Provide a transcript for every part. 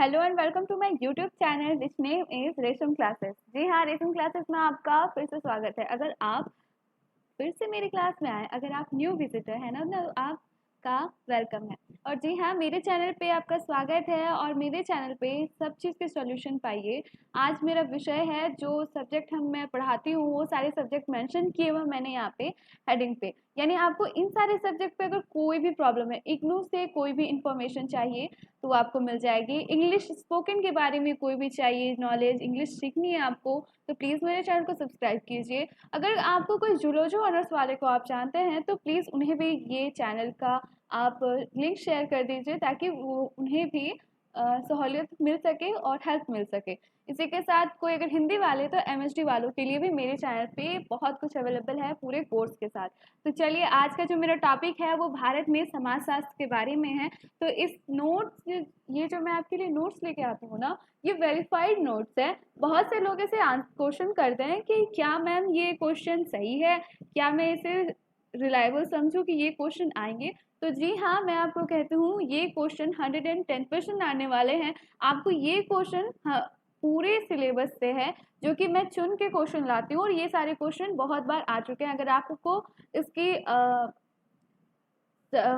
Hello and welcome to my YouTube channel which name is Resham classes. जी हाँ, Resham classes में आपका फिर से स्वागत है। अगर आप फिर से मेरी क्लास में आए, अगर आप न्यू विजिटर है ना, तो आपका वेलकम है। और जी हाँ, मेरे चैनल पे आपका स्वागत है और मेरे चैनल पे सब चीज़ के सॉल्यूशन पाइए। आज मेरा विषय है, जो सब्जेक्ट मैं पढ़ाती हूँ वो सारे सब्जेक्ट मेंशन किए हुए मैंने यहाँ पे हेडिंग पे। यानी आपको इन सारे सब्जेक्ट पे अगर कोई भी प्रॉब्लम है, इग्नू से कोई भी इंफॉर्मेशन चाहिए तो आपको मिल जाएगी। इंग्लिश स्पोकन के बारे में कोई भी चाहिए नॉलेज, इंग्लिश सीखनी है आपको, तो प्लीज़ मेरे चैनल को सब्सक्राइब कीजिए। अगर आपको कोई जूलॉजी ऑनर्स वाले को आप जानते हैं तो प्लीज़ उन्हें भी ये चैनल का आप लिंक शेयर कर दीजिए, ताकि वो उन्हें भी सहूलियत मिल सके और हेल्प मिल सके। इसी के साथ कोई अगर हिंदी वाले, तो एमएसटी वालों के लिए भी मेरे चैनल पे बहुत कुछ अवेलेबल है पूरे कोर्स के साथ। तो चलिए, आज का जो मेरा टॉपिक है वो भारत में समाजशास्त्र के बारे में है। तो इस नोट्स, ये जो मैं आपके लिए नोट्स लेके आती हूँ ना, ये वेरीफाइड नोट्स है। बहुत से लोग ऐसे क्वेश्चन करते हैं कि क्या मैम ये क्वेश्चन सही है, क्या मैं इसे रिलायबल समझूं कि ये क्वेश्चन आएंगे। तो जी हाँ, मैं आपको कहती हूँ ये क्वेश्चन 110% आने वाले हैं। आपको ये क्वेश्चन पूरे सिलेबस से है, जो कि मैं चुन के क्वेश्चन लाती हूँ, और ये सारे क्वेश्चन बहुत बार आ चुके हैं। अगर आपको इसकी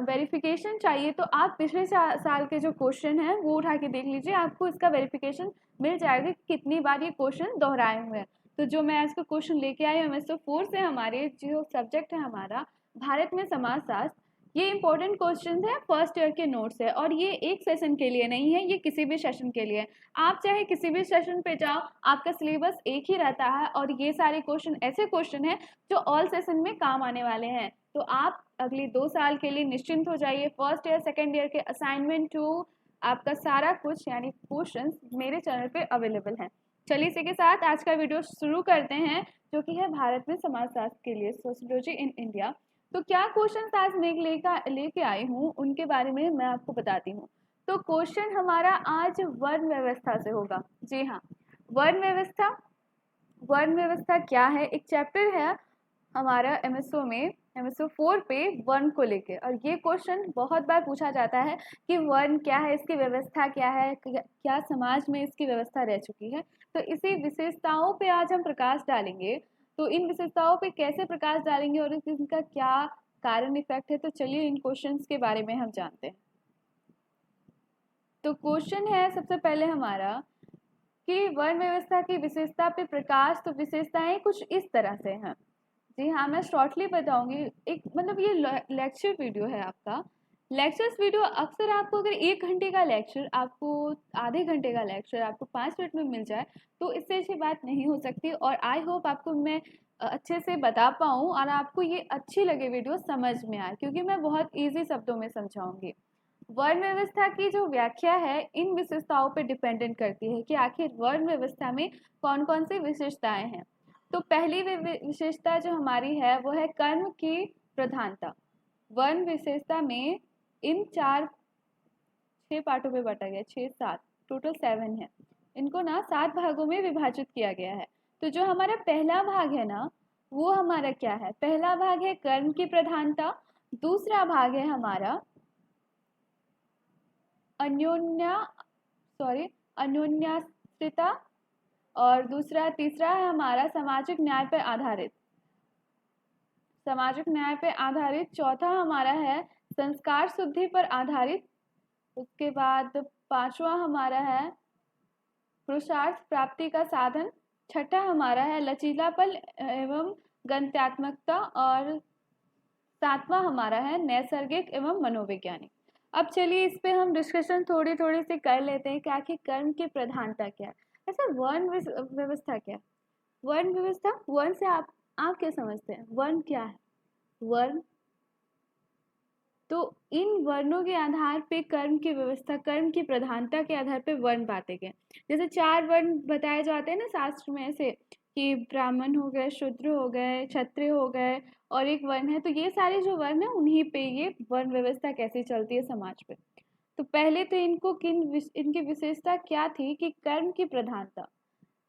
वेरिफिकेशन चाहिए तो आप पिछले साल के जो क्वेश्चन हैं वो उठा के देख लीजिए, आपको इसका वेरिफिकेशन मिल जाएगा कि कितनी बार ये क्वेश्चन दोहराए हुए हैं। तो जो मैं आज का क्वेश्चन लेके आई हूँ एमएसओ 4 से, हमारे जो सब्जेक्ट है हमारा भारत में समाजशास्त्र, ये इंपॉर्टेंट क्वेश्चन है, फर्स्ट ईयर के नोट्स है। और ये एक सेशन के लिए नहीं है, ये किसी भी सेशन के लिए। आप चाहे किसी भी सेशन पे जाओ, आपका सिलेबस एक ही रहता है, और ये सारे क्वेश्चन ऐसे क्वेश्चन है जो ऑल सेशन में काम आने वाले हैं। तो आप अगले 2 साल के लिए निश्चिंत हो जाइए। फर्स्ट ईयर सेकेंड ईयर के असाइनमेंट टू आपका सारा कुछ यानी क्वेश्चंस मेरे चैनल पे अवेलेबल हैं। चलिए, इसी के साथ आज का वीडियो शुरू करते हैं, जो कि है भारत में समाजशास्त्र के लिए, सोशियोलॉजी इन इंडिया। तो क्या क्वेश्चन आज मैं लेके आई हूँ उनके बारे में मैं आपको बताती हूँ। तो क्वेश्चन हमारा आज वर्ण व्यवस्था से होगा। जी हाँ, वर्ण व्यवस्था। वर्ण व्यवस्था क्या है, एक चैप्टर है हमारा एमएसओ में, एमएसओ 4 पे, वर्ण को लेके। और ये क्वेश्चन बहुत बार पूछा जाता है कि वर्ण क्या है, इसकी व्यवस्था क्या है, क्या समाज में इसकी व्यवस्था रह चुकी है। तो इसी विशेषताओं पे आज हम प्रकाश डालेंगे। तो इन विशेषताओं पे कैसे प्रकाश डालेंगे और इनका क्या कारण इफेक्ट है, तो चलिए इन क्वेश्चंस के बारे में हम जानते हैं। तो क्वेश्चन है सबसे पहले हमारा कि वर्ण व्यवस्था की विशेषता पे प्रकाश। तो विशेषताएं कुछ इस तरह से हैं। जी हाँ, मैं शॉर्टली बताऊंगी। एक मतलब ये लेक्चर वीडियो है आपका। लेक्चर्स वीडियो अक्सर आपको, अगर 1 घंटे का लेक्चर आपको, आधे घंटे का लेक्चर आपको 5 मिनट में मिल जाए, तो इससे अच्छी बात नहीं हो सकती। और आई होप आपको मैं अच्छे से बता पाऊँ और आपको ये अच्छी लगे, वीडियो समझ में आए, क्योंकि मैं बहुत ईजी शब्दों में समझाऊंगी। वर्ण व्यवस्था की जो व्याख्या है इन विशेषताओं पर डिपेंडेंट करती है कि आखिर वर्ण व्यवस्था में कौन कौन सी विशेषताएं हैं। तो पहली विशेषता जो हमारी है वो है कर्म की प्रधानता। वर्ण विशेषता में इन 6 पार्टों में बांटा गया, 6 7, टोटल 7 है। इनको ना 7 भागों में विभाजित किया गया है। तो जो हमारा पहला भाग है ना, वो हमारा क्या है, पहला भाग है कर्म की प्रधानता। दूसरा भाग है हमारा अन्योन्या सॉरी अन्योन्याश्रिता। और तीसरा है हमारा सामाजिक न्याय पर आधारित। सामाजिक न्याय पर आधारित। चौथा हमारा है संस्कार शुद्धि पर आधारित। उसके बाद पांचवा हमारा है पुरुषार्थ प्राप्ति का साधन। छठा हमारा है लचीलापन एवं गंत्यात्मकता। और सातवां हमारा है नैसर्गिक एवं मनोवैज्ञानिक। अब चलिए इस पे हम डिस्कशन थोड़ी थोड़ी सी कर लेते हैं कि आखिर कर्म की प्रधानता क्या है। ऐसे वर्ण व्यवस्था क्या है। वर्ण व्यवस्था, वर्ण से आप क्या समझते हैं, वर्ण क्या है। वर्ण, तो इन वर्णों के आधार पे कर्म की व्यवस्था, कर्म की प्रधानता के आधार पे वर्ण बांटे गए। जैसे 4 वर्ण बताए जाते हैं ना शास्त्र में, ऐसे कि ब्राह्मण हो गए, शूद्र हो गए, क्षत्रिय हो गए, और एक वर्ण है। तो ये सारे जो वर्ण है उन्हीं पे ये वर्ण व्यवस्था कैसी चलती है समाज पे। तो पहले तो इनकी विशेषता क्या थी कि कर्म की प्रधानता।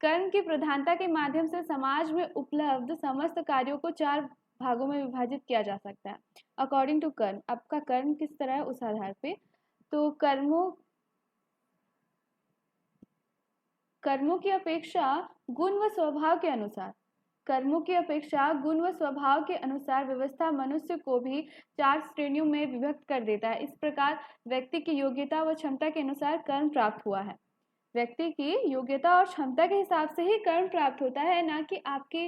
कर्म की प्रधानता के माध्यम से समाज में उपलब्ध समस्त कार्यों को 4 भागों में विभाजित किया जा सकता है अकॉर्डिंग टू कर्म। आपका कर्म किस तरह है उस आधार पे। तो कर्मों कर्मों की अपेक्षा गुण व स्वभाव के अनुसार, कर्मों की अपेक्षा गुण व स्वभाव के अनुसार व्यवस्था मनुष्य को भी 4 श्रेणियों में विभक्त कर देता है। इस प्रकार व्यक्ति की योग्यता व क्षमता के अनुसार कर्म प्राप्त हुआ है। व्यक्ति की योग्यता और क्षमता के हिसाब से ही कर्म प्राप्त होता है, ना कि आपके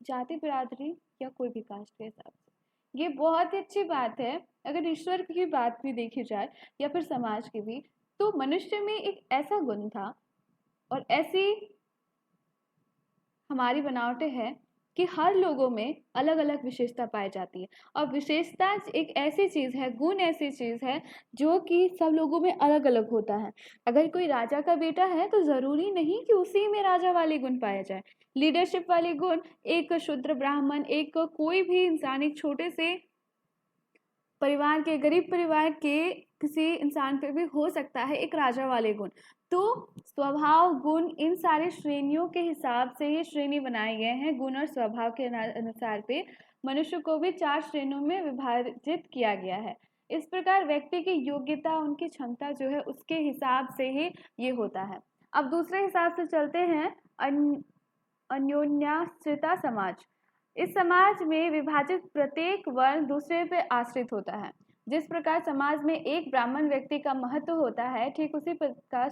जाति बिरादरी या कोई भी कास्ट के हिसाब से। ये बहुत ही अच्छी बात है। अगर ईश्वर की बात भी देखी जाए या फिर समाज की भी, तो मनुष्य में एक ऐसा गुण था और ऐसी हमारी बनावटें हैं कि हर लोगों में अलग अलग विशेषता पाई जाती है। और विशेषता एक ऐसी चीज़ है, गुण ऐसी चीज़ है जो कि सब लोगों में अलग अलग होता है। अगर कोई राजा का बेटा है तो ज़रूरी नहीं कि उसी में राजा वाले गुण पाए जाए। लीडरशिप वाले गुण एक शूद्र ब्राह्मण, एक कोई भी इंसान, एक छोटे से परिवार के, गरीब परिवार के किसी इंसान पे भी हो सकता है एक राजा वाले गुण। तो स्वभाव, गुण, इन सारे श्रेणियों के हिसाब से ये श्रेणी बनाए गए हैं। गुण और स्वभाव के अनुसार पे मनुष्य को भी 4 श्रेणियों में विभाजित किया गया है। इस प्रकार व्यक्ति की योग्यता, उनकी क्षमता जो है उसके हिसाब से ही ये होता है। अब दूसरे हिसाब से चलते हैं, अन्योन्याश्रिता समाज। इस समाज में विभाजित प्रत्येक वर्ण दूसरे पे आश्रित होता है। जिस प्रकार समाज में एक ब्राह्मण व्यक्ति का महत्व होता है, ठीक उसी प्रकार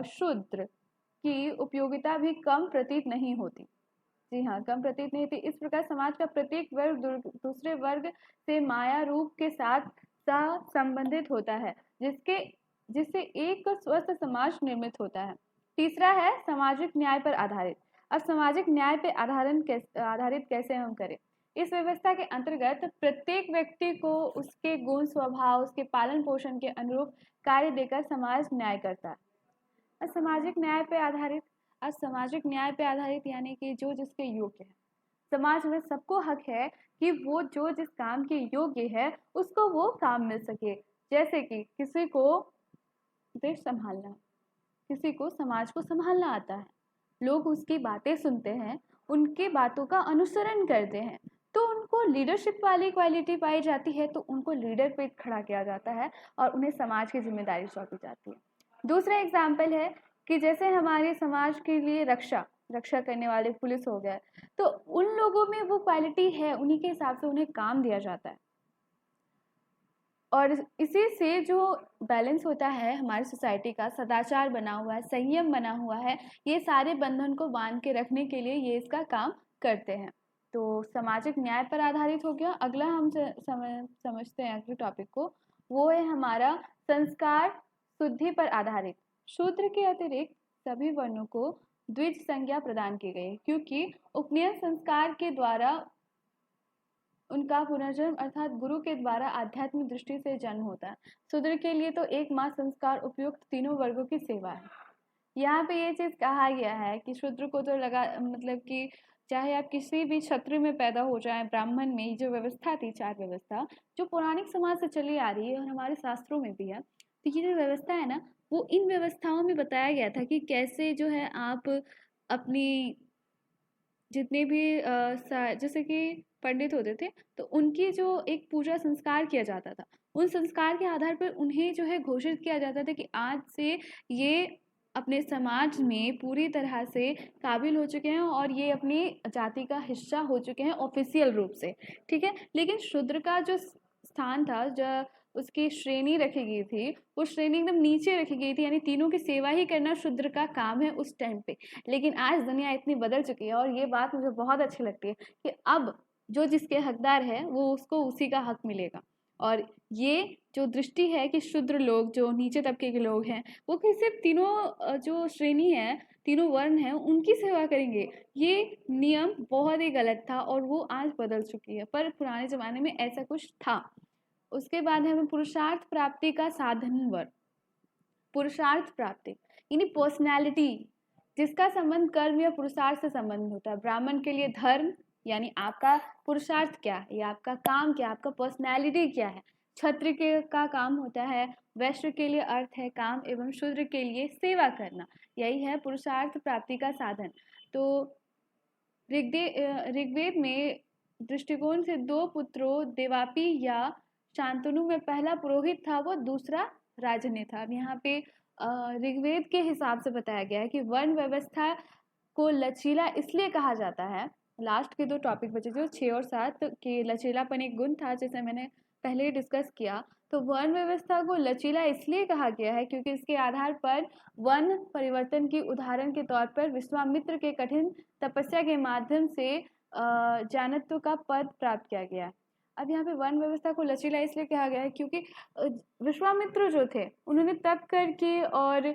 शूद्र की उपयोगिता भी कम प्रतीत नहीं होती। जी हाँ, कम प्रतीत नहीं होती। इस प्रकार समाज का प्रत्येक वर्ग दूसरे वर्ग से माया रूप के साथ संबंधित होता है, जिससे एक स्वस्थ समाज निर्मित होता है। तीसरा है सामाजिक न्याय पर आधारित। अब सामाजिक न्याय पर आधारित कैसे हम करें? इस व्यवस्था के अंतर्गत प्रत्येक व्यक्ति को उसके गुण, स्वभाव, उसके पालन पोषण के अनुरूप कार्य देकर समाज न्याय करता है। सामाजिक न्याय पर आधारित, सामाजिक न्याय पर आधारित यानी कि जो जिसके योग्य है। समाज में सबको हक है कि वो जो जिस काम के योग्य है उसको वो काम मिल सके। जैसे कि किसी को देश संभालना, किसी को समाज को संभालना आता है, लोग उसकी बातें सुनते हैं, उनकी बातों का अनुसरण करते हैं, तो उनको लीडरशिप वाली क्वालिटी पाई जाती है, तो उनको लीडर पे खड़ा किया जाता है और उन्हें समाज की जिम्मेदारी सौंपी जाती है। दूसरा एग्जाम्पल है कि जैसे हमारे समाज के लिए रक्षा करने वाले पुलिस हो गया, तो उन लोगों में वो क्वालिटी है, उन्हीं के हिसाब से उन्हें काम दिया जाता है। और इसी से जो बैलेंस होता है हमारी सोसाइटी का, सदाचार बना हुआ है, संयम बना हुआ है, ये सारे बंधन को बांध के रखने के लिए ये इसका काम करते हैं। तो सामाजिक न्याय पर आधारित हो गया। अगला हम समझते हैं अगले टॉपिक को, वो है हमारा संस्कार शुद्धि पर आधारित। शूद्र के अतिरिक्त सभी वर्णों को द्विज संज्ञा प्रदान की गई, क्योंकि उपनयन संस्कार के द्वारा उनका पुनर्जन्म अर्थात गुरु के द्वारा आध्यात्मिक दृष्टि से जन्म होता है। शूद्र के लिए तो एकमात्र संस्कार उपयुक्त तीनों वर्गों की सेवा है। यहाँ पे ये चीज़ कहा गया है कि शूद्र को तो मतलब कि चाहे आप किसी भी क्षत्रिय में पैदा हो जाए, ब्राह्मण में जो व्यवस्था थी, 4 व्यवस्था जो पौराणिक समाज से चली आ रही है और हमारे शास्त्रों में भी है, तो ये जो व्यवस्था है ना, वो इन व्यवस्थाओं में बताया गया था कि कैसे जो है आप अपनी जितने भी जैसे कि पंडित होते थे, तो उनकी जो एक पूजा संस्कार किया जाता था, उन संस्कार के आधार पर उन्हें जो है घोषित किया जाता था कि आज से ये अपने समाज में पूरी तरह से काबिल हो चुके हैं और ये अपनी जाति का हिस्सा हो चुके हैं ऑफिशियल रूप से, ठीक है। लेकिन शूद्र का जो स्थान था, जो उसकी श्रेणी रखी गई थी, वो श्रेणी एकदम नीचे रखी गई थी, यानी तीनों की सेवा ही करना शूद्र का काम है उस टाइम पे। लेकिन आज दुनिया इतनी बदल चुकी है और ये बात मुझे बहुत अच्छी लगती है कि अब जो जिसके हकदार है वो उसको उसी का हक मिलेगा। और ये जो दृष्टि है कि शूद्र लोग, जो नीचे तबके के लोग हैं, वो सिर्फ तीनों जो श्रेणी है, तीनों वर्ण हैं, उनकी सेवा करेंगे, ये नियम बहुत ही गलत था और वो आज बदल चुकी है। पर पुराने ज़माने में ऐसा कुछ था। उसके बाद हमें पुरुषार्थ प्राप्ति का साधन वर्ग। पुरुषार्थ प्राप्ति यानी पर्सनैलिटी, जिसका संबंध कर्म या पुरुषार्थ से संबंध होता है। ब्राह्मण के लिए धर्म यानी आपका पुरुषार्थ क्या है, या आपका काम क्या, आपका पर्सनैलिटी क्या है। क्षत्रिय के का काम होता है, वैश्य के लिए अर्थ है काम, एवं शूद्र के लिए सेवा करना। यही है पुरुषार्थ प्राप्ति का साधन। तो ऋग्वेद में दृष्टिकोण से 2 पुत्रों देवापी या शांतनु में पहला पुरोहित था, वो दूसरा राजन्य था। अब यहाँ पे ऋग्वेद के हिसाब से बताया गया है कि वर्ण व्यवस्था को लचीला इसलिए कहा जाता है। लास्ट के 2 टॉपिक बचे जो 6 और 7 कि लचीलापन एक गुण था जिसे मैंने पहले ही डिस्कस किया। तो वर्ण व्यवस्था को लचीला इसलिए कहा गया है क्योंकि इसके आधार पर वर्ण परिवर्तन की उदाहरण के तौर पर विश्वामित्र के कठिन तपस्या के माध्यम से जानत्व का पद प्राप्त किया गया। अब यहाँ पे वर्ण व्यवस्था को लचीला इसलिए कहा गया है क्योंकि विश्वामित्र जो थे उन्होंने तप करके और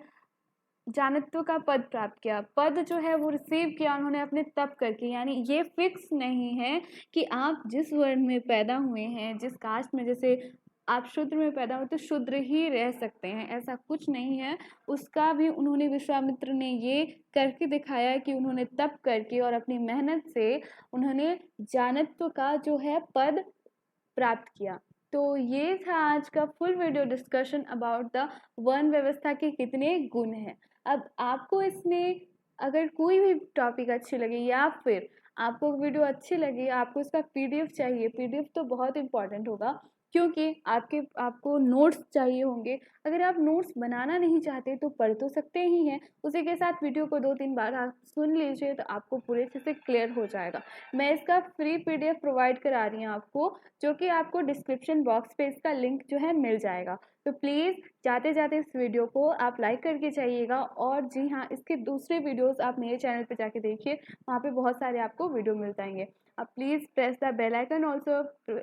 जानत्व का पद प्राप्त किया। पद जो है वो रिसीव किया उन्होंने अपने तप करके। यानी ये फिक्स नहीं है कि आप जिस वर्ण में पैदा हुए हैं, जिस कास्ट में, जैसे आप शूद्र में पैदा हुए तो शूद्र ही रह सकते हैं, ऐसा कुछ नहीं है। उसका भी उन्होंने, विश्वामित्र ने ये करके दिखाया कि उन्होंने तप करके और अपनी मेहनत से उन्होंने जानत्व का जो है पद प्राप्त किया। तो ये था आज का full video discussion about the वर्ण व्यवस्था के कितने गुण हैं। अब आपको इसमें अगर कोई भी टॉपिक अच्छी लगे या फिर आपको वीडियो अच्छी लगी, आपको इसका पीडीएफ चाहिए, पीडीएफ तो बहुत इंपॉर्टेंट होगा क्योंकि आपको नोट्स चाहिए होंगे। अगर आप नोट्स बनाना नहीं चाहते तो पढ़ तो सकते ही हैं, उसी के साथ वीडियो को 2-3 बार आप सुन लीजिए तो आपको पूरे अच्छे से क्लियर हो जाएगा। मैं इसका फ्री पीडीएफ प्रोवाइड करा रही हूँ आपको, जो कि आपको डिस्क्रिप्शन बॉक्स पे इसका लिंक जो है मिल जाएगा। तो प्लीज़ जाते जाते इस वीडियो को आप लाइक करके जाइएगा। और जी हाँ, इसके दूसरे वीडियोस आप मेरे चैनल पे जाके देखिए, वहाँ पे बहुत सारे आपको वीडियो मिल जाएंगे। आप please press the bell icon, also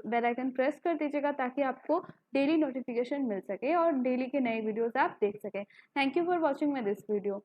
bell icon press कर दीजिएगा ताकि आपको डेली नोटिफिकेशन मिल सके और डेली के नए वीडियोस आप देख सकें। Thank you for watching my this video.